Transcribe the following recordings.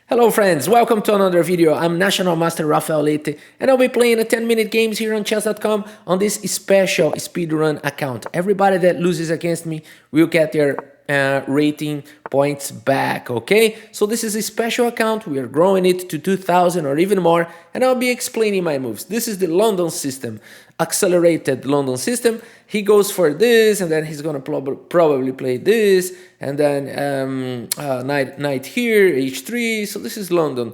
Hello friends, welcome to another video. I'm National Master Rafael Leite and I'll be playing a 10-minute games here on chess.com on this special speedrun account. Everybody that loses against me will get their rating points back, okay? So this is a special account, we are growing it to 2000 or even more, and I'll be explaining my moves. This is the London system, accelerated London system. He goes for this, and then he's gonna probably play this, and then knight here, h3, so this is London.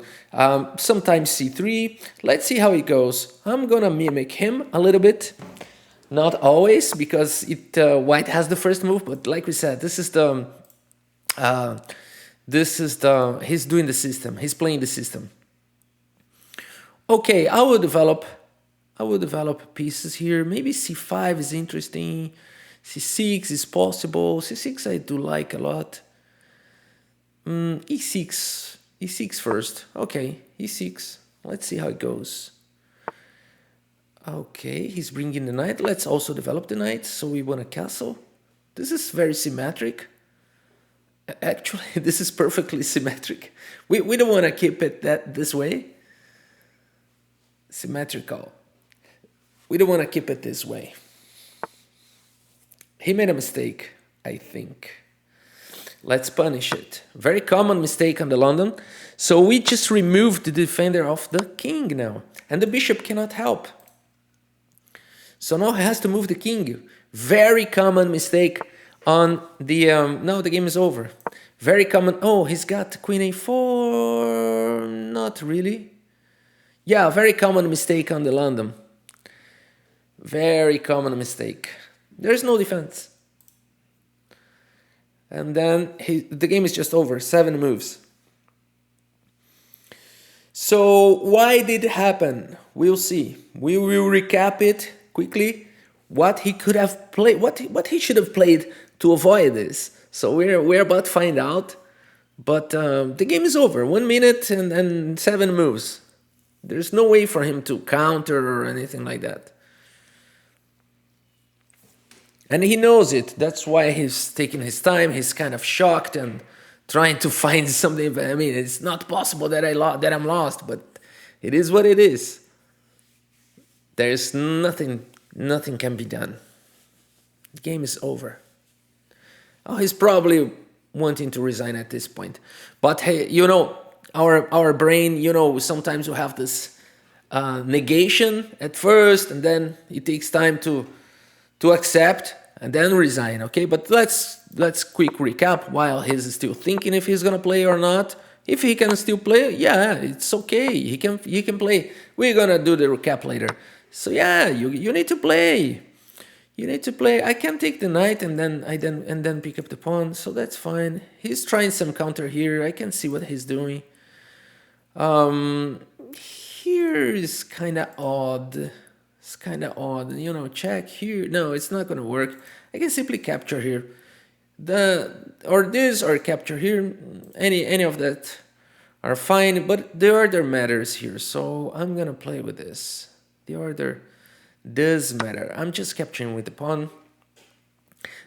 Sometimes c3, let's see how it goes. I'm gonna mimic him a little bit. Not always, because white has the first move, but like we said, this is the he's doing the system, he's playing the system. Okay, I will develop pieces here. Maybe c5 is interesting, c6 is possible, c6 I do like a lot. e6 first. Okay, e6, let's see how it goes. Okay, he's bringing the knight. Let's also develop the knight. So we want a castle. This is very symmetric. Actually, this is perfectly symmetric. We don't want to keep it this way. Symmetrical. We don't want to keep it this way. He made a mistake, I think. Let's punish it. Very common mistake on the London. So we just removed the defender of the king now. And the bishop cannot help. So now he has to move the king. Very common mistake on the... now the game is over. Very common... Oh, he's got queen a4... Not really. Yeah, very common mistake on the London. Very common mistake. There's no defense. And then the game is just over. 7 moves. So why did it happen? We'll see. We will recap it quickly, what he could have played, what he should have played to avoid this. So we're about to find out, but the game is over. 1 minute and 7 moves. There's no way for him to counter or anything like that. And he knows it. That's why he's taking his time. He's kind of shocked and trying to find something. I mean, it's not possible that I'm lost, but it is what it is. There's nothing can be done. The game is over. Oh, he's probably wanting to resign at this point. But hey, you know, our brain, you know, sometimes we have this negation at first, and then it takes time to accept and then resign, okay? But let's quick recap while he's still thinking if he's gonna play or not. If he can still play, yeah, it's okay. He can play. We're gonna do the recap later. So yeah, you need to play. You need to play. I can take the knight and then pick up the pawn, so that's fine. He's trying some counter here. I can see what he's doing. Here is kind of odd. It's kind of odd. You know, check here. No, it's not gonna work. I can simply capture here. Or this or capture here. Any of that are fine, but the order matters here. So I'm gonna play with this. The order does matter. I'm just capturing with the pawn.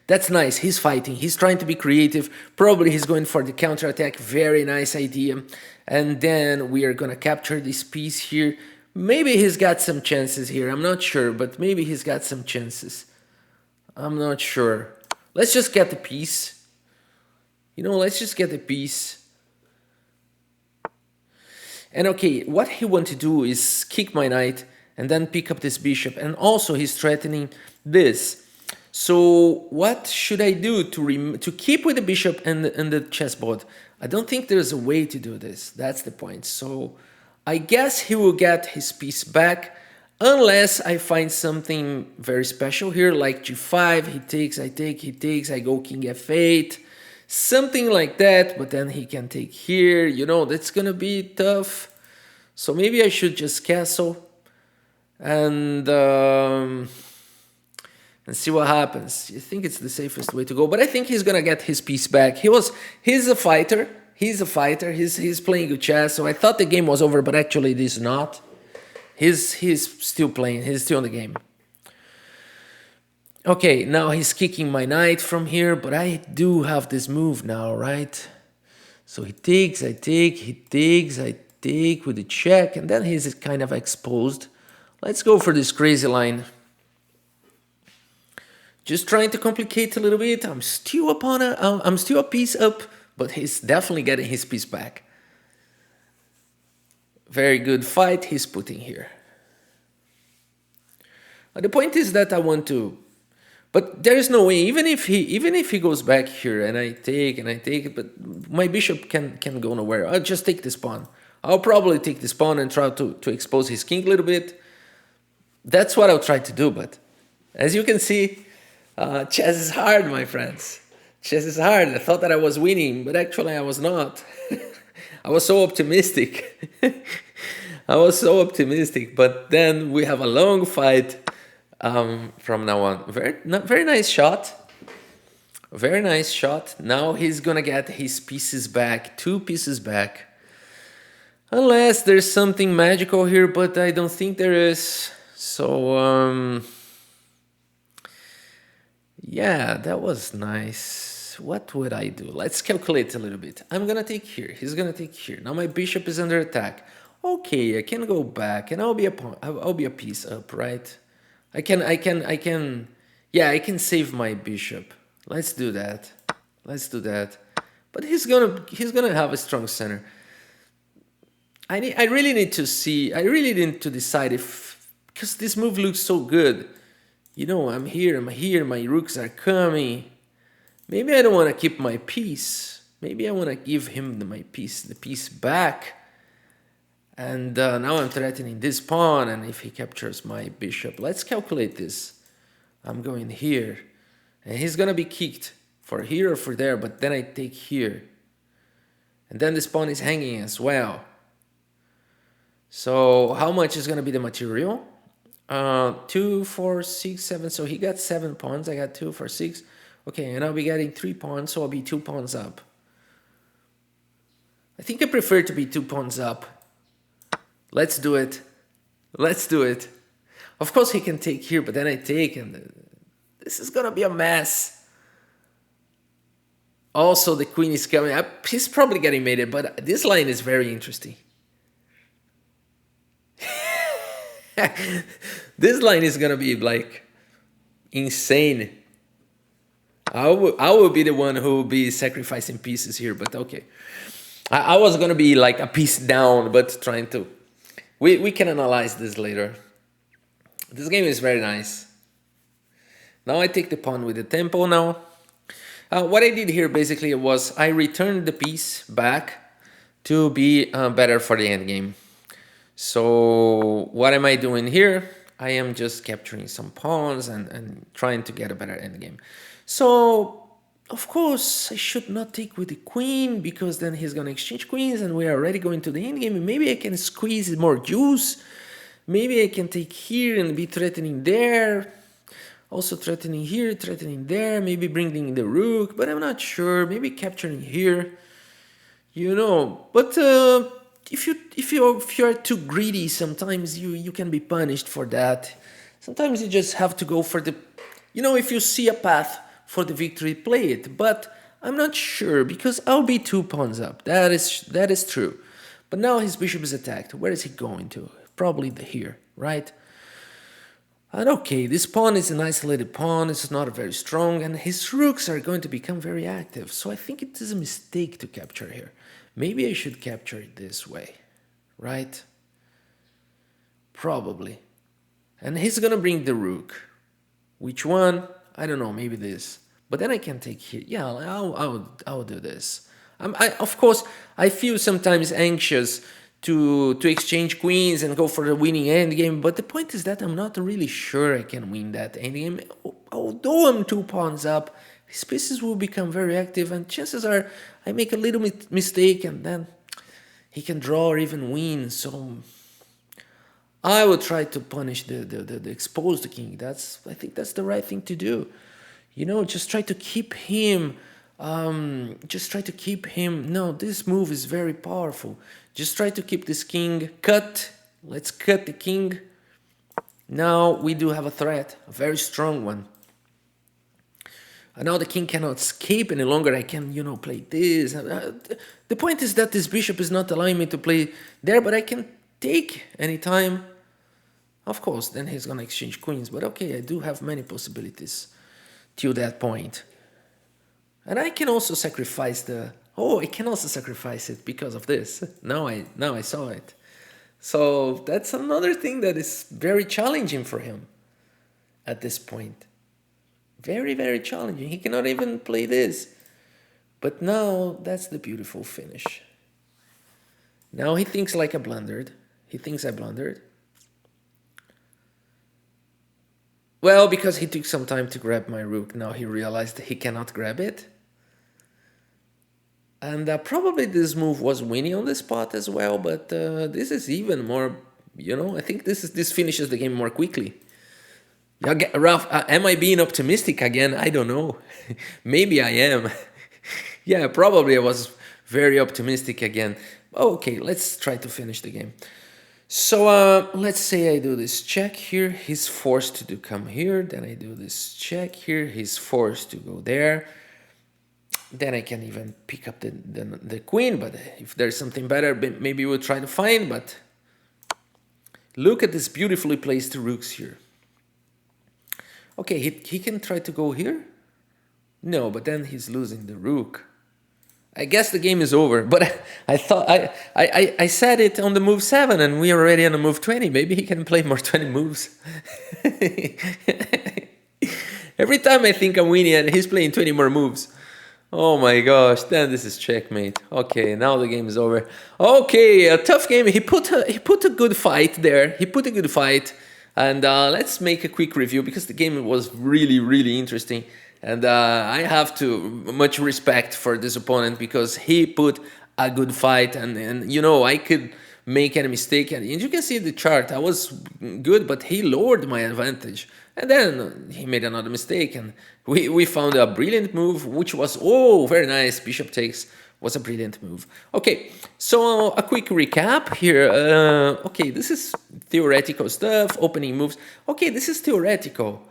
That's nice. He's fighting. He's trying to be creative. Probably he's going for the counterattack. Very nice idea. And then we are going to capture this piece here. Maybe he's got some chances here. I'm not sure, but maybe he's got some chances. I'm not sure. Let's just get the piece. You know, let's just get the piece. And okay, what he wants to do is kick my knight and then pick up this bishop, and also he's threatening this. So what should I do to keep with the bishop and the chessboard? I don't think there's a way to do this. That's the point. So I guess he will get his piece back unless I find something very special here, like g5, he takes, I take, he takes, I go king f8, something like that, but then he can take here, you know, that's gonna be tough. So maybe I should just castle and see what happens. I think it's the safest way to go, but I think he's gonna get his piece back. He's a fighter. He's playing good chess. So I thought the game was over, but actually it is not. He's still playing. He's still in the game. Okay, now he's kicking my knight from here, but I do have this move now, right? So he takes, I take, he takes, I take with the check, and then he's kind of exposed. Let's go for this crazy line. Just trying to complicate a little bit. I'm still a piece up, but he's definitely getting his piece back. Very good fight he's putting here. The point is that I want to, but there is no way. Even if he goes back here and I take it, but my bishop can go nowhere. I'll just take this pawn. I'll probably take this pawn and try to expose his king a little bit. That's what I'll try to do. But as you can see, chess is hard, my friends. Chess is hard. I thought that I was winning, but actually I was not. I was so optimistic. I was so optimistic, but then we have a long fight from now on. Very nice shot. Very nice shot. Now he's gonna get his pieces back, 2 pieces back. Unless there's something magical here, but I don't think there is. So, yeah, that was nice. What would I do? Let's calculate a little bit. I'm gonna take here. He's gonna take here. Now my bishop is under attack. Okay, I can go back and I'll be a piece up, right? I can save my bishop. Let's do that. Let's do that. But he's gonna have a strong center. I really need to see. I really need to decide if, because this move looks so good. You know, I'm here. My rooks are coming. Maybe I don't want to keep my piece. Maybe I want to give him the piece back. And now I'm threatening this pawn, and if he captures my bishop, let's calculate this. I'm going here, and he's gonna be kicked for here or for there, but then I take here. And then this pawn is hanging as well. So how much is gonna be the material? 2, 4, 6, 7. So he got 7 pawns. I got 2 for 6. Okay, and I'll be getting 3 pawns, so I'll be 2 pawns up. I think I prefer to be 2 pawns up. Let's do it. Let's do it. Of course he can take here, but then I take, and this is gonna be a mess. Also, the queen is coming up. He's probably getting mated, but this line is very interesting. This line is gonna be like insane. I will be the one who will be sacrificing pieces here, but okay. I was gonna be like a piece down, but trying to. We can analyze this later. This game is very nice. Now I take the pawn with the tempo now. What I did here basically was I returned the piece back to be better for the endgame. So what am I doing here? I am just capturing some pawns and trying to get a better endgame. So, of course, I should not take with the queen, because then he's going to exchange queens and we are already going to the endgame. Maybe I can squeeze more juice. Maybe I can take here and be threatening there. Also threatening here, threatening there. Maybe bringing the rook, but I'm not sure. Maybe capturing here. You know, but if you are too greedy, sometimes you can be punished for that. Sometimes you just have to go for the, you know, if you see a path for the victory, play it. But I'm not sure, because I'll be 2 pawns up. That is true. But now his bishop is attacked. Where is he going to? Probably here, right? And okay, this pawn is an isolated pawn. It's not very strong, and his rooks are going to become very active. So I think it is a mistake to capture here. Maybe I should capture it this way, right? Probably. And he's gonna bring the rook. Which one? I don't know, maybe this. But then I can take here. Yeah, I'll do this. Of course, I feel sometimes anxious to exchange queens and go for the winning endgame, but the point is that I'm not really sure I can win that endgame. Although I'm 2 pawns up, his pieces will become very active, and chances are I make a little mistake and then he can draw or even win. So I will try to punish the exposed king. I think that's the right thing to do. You know, just try to keep him. No, this move is very powerful. Just try to keep this king cut. Let's cut the king. Now we do have a threat, a very strong one. And now the king cannot escape any longer. I can, play this. The point is that this bishop is not allowing me to play there, but I can take anytime. Of course, then he's gonna exchange queens, but okay, I do have many possibilities till that point. And I can also sacrifice I can also sacrifice it because of this. Now I saw it. So that's another thing that is very challenging for him at this point. Very, very challenging. He cannot even play this. But now that's the beautiful finish. Now he thinks like I blundered. He thinks I blundered. Well, because he took some time to grab my rook, now he realized he cannot grab it. And probably this move was winning on the spot as well, but this is even more, I think this finishes the game more quickly. Yeah, Ralph, am I being optimistic again? I don't know. Maybe I am. Yeah, probably I was very optimistic again. Okay, let's try to finish the game. So let's say I do this check here, he's forced to come here, then I do this check here, he's forced to go there. Then I can even pick up the queen, but if there's something better, maybe we'll try to find, but look at this beautifully placed rooks here. Okay, he can try to go here? No, but then he's losing the rook. I guess the game is over, but I thought I said it on the move 7 and we are already on the move 20. Maybe he can play more 20 moves. Every time I think I'm winning and he's playing 20 more moves. Oh my gosh, then this is checkmate. Okay, now the game is over. Okay, a tough game. He put a good fight there. He put a good fight. And let's make a quick review because the game was really, really interesting. And I have much respect for this opponent because he put a good fight and I could make any mistake. And you can see the chart, I was good, but he lowered my advantage. And then he made another mistake and we found a brilliant move, which was, very nice. Bishop takes was a brilliant move. Okay, so a quick recap here. Okay, this is theoretical stuff, opening moves. Okay, this is theoretical.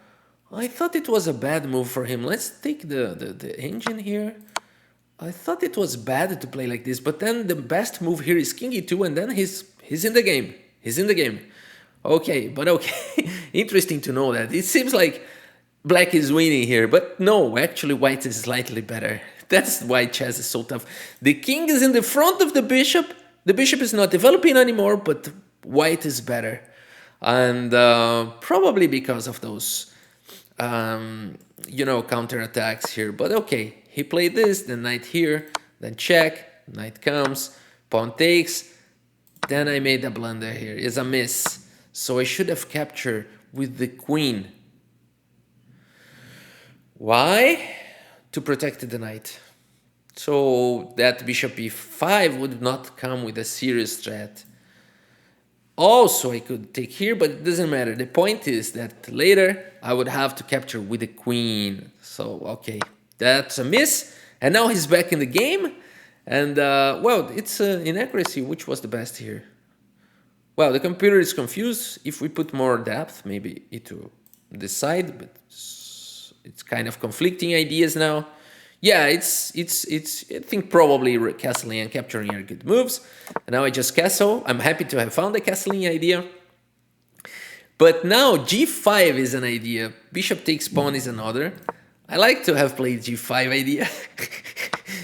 I thought it was a bad move for him. Let's take the engine here. I thought it was bad to play like this, but then the best move here is king e2, and then he's in the game. He's in the game. Okay, but okay. Interesting to know that. It seems like black is winning here, but no, actually white is slightly better. That's why chess is so tough. The king is in the front of the bishop. The bishop is not developing anymore, but white is better. And probably because of those counterattacks here. But okay, he played this, then knight here, then check, knight comes, pawn takes, then I made a blunder here. It's a miss. So I should have captured with the queen. Why? To protect the knight. So that bishop e5 would not come with a serious threat. Also, I could take here, but it doesn't matter. The point is that later I would have to capture with the queen. So, okay, that's a miss. And now he's back in the game. And, well, it's inaccuracy. Which was the best here? Well, the computer is confused. If we put more depth, maybe it will decide. But it's kind of conflicting ideas now. Yeah, it's I think probably castling and capturing are good moves. And now I just castle. I'm happy to have found the castling idea. But now g5 is an idea. Bishop takes pawn is another. I like to have played g5 idea.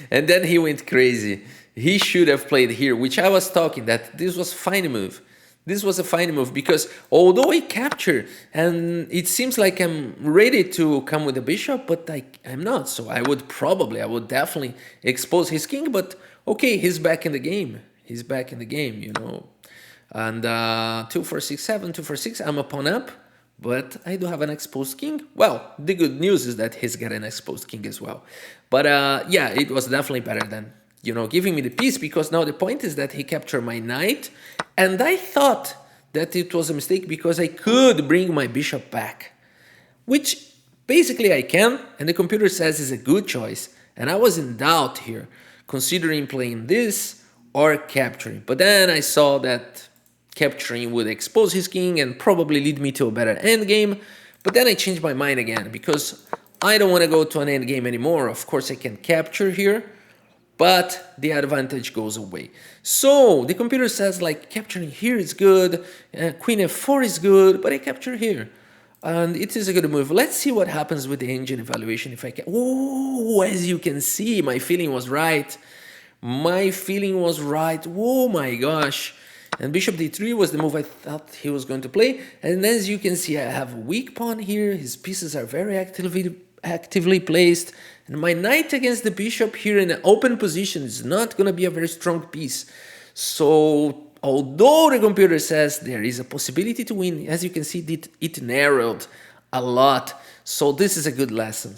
And then he went crazy. He should have played here, which I was talking that this was fine move. This was a fine move because although I capture and it seems like I'm ready to come with the bishop, but I'm not. So I would definitely expose his king, but okay, he's back in the game. He's back in the game, And 2-4-6-7, 2-4-6, I'm a pawn up, but I do have an exposed king. Well, the good news is that he's got an exposed king as well. But yeah, it was definitely better than giving me the piece, because now the point is that he captured my knight, and I thought that it was a mistake because I could bring my bishop back, which basically I can, and the computer says is a good choice, and I was in doubt here, considering playing this or capturing, but then I saw that capturing would expose his king and probably lead me to a better endgame, but then I changed my mind again, because I don't want to go to an endgame anymore. Of course, I can capture here, but the advantage goes away. So the computer says like capturing here is good, queen f4 is good, but I capture here. And it is a good move. Let's see what happens with the engine evaluation if I can. Oh, as you can see, my feeling was right. My feeling was right. Oh my gosh. And bishop d3 was the move I thought he was going to play. And as you can see, I have a weak pawn here. His pieces are very actively placed. And my knight against the bishop here in an open position is not going to be a very strong piece. So although the computer says there is a possibility to win, as you can see, it narrowed a lot. So this is a good lesson.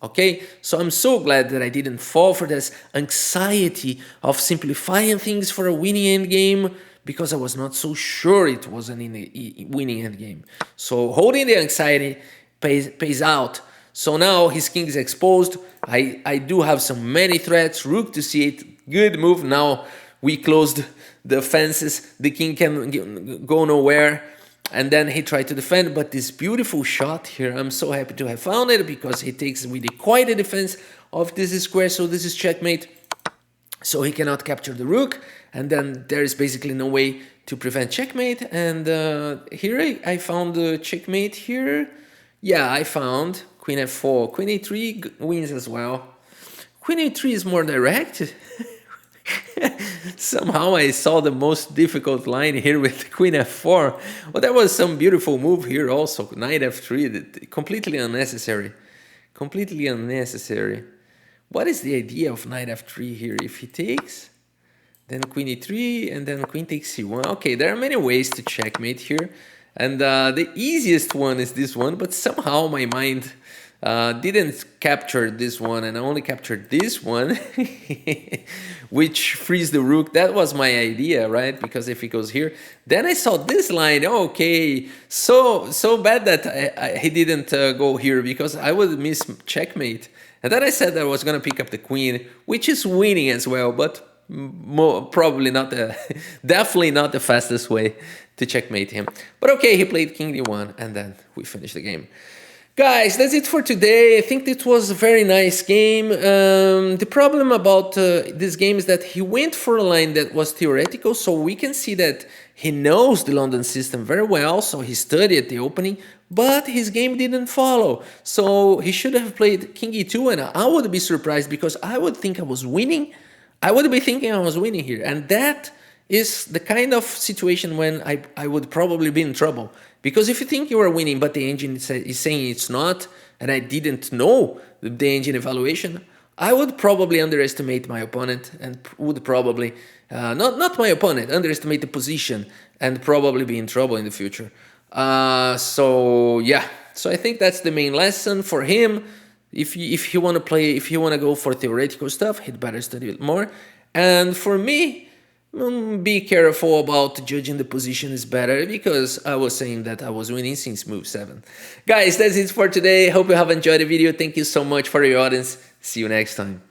Okay? So I'm so glad that I didn't fall for this anxiety of simplifying things for a winning endgame, because I was not so sure it was a winning endgame. So holding the anxiety pays out. So now his king is exposed. I do have many threats. Rook to c8, good move. Now we closed the fences. The king can go nowhere. And then he tried to defend, but this beautiful shot here, I'm so happy to have found it, because he takes with quite a defense of this square. So this is checkmate. So he cannot capture the rook, and then there is basically no way to prevent checkmate. And here I found the checkmate here. Yeah, I found queen f4. Queen a3 wins as well. Queen a3 is more direct. Somehow I saw the most difficult line here with queen f4. Well, there was some beautiful move here also. Knight f3, completely unnecessary. Completely unnecessary. What is the idea of knight f3 here? If he takes, then queen e3, and then queen takes c1. Okay, there are many ways to checkmate here. And the easiest one is this one, but somehow my mind didn't capture this one, and I only captured this one, which frees the rook. That was my idea, right? Because if he goes here, then I saw this line. Okay, so bad that he didn't go here, because I would miss checkmate. And then I said that I was gonna pick up the queen, which is winning as well, but probably not the definitely not the fastest way to checkmate him. But okay, he played king d1, and then we finished the game. Guys, that's it for today. I think it was a very nice game. The problem about this game is that he went for a line that was theoretical, so we can see that he knows the London system very well, so he studied the opening, but his game didn't follow. So he should have played king e2, and I would be surprised, because I would think I was winning. I would be thinking I was winning here, and that is the kind of situation when I would probably be in trouble. Because if you think you are winning, but the engine is saying it's not, and I didn't know the engine evaluation, I would probably underestimate my opponent, and would probably, not my opponent, underestimate the position, and probably be in trouble in the future. So yeah, so I think that's the main lesson for him. If he want to play, if he want to go for theoretical stuff, he'd better study it more. And for me, be careful about judging the position is better, because I was saying that I was winning since move 7. Guys, that's it for today. Hope you have enjoyed the video. Thank you so much for your audience. See you next time.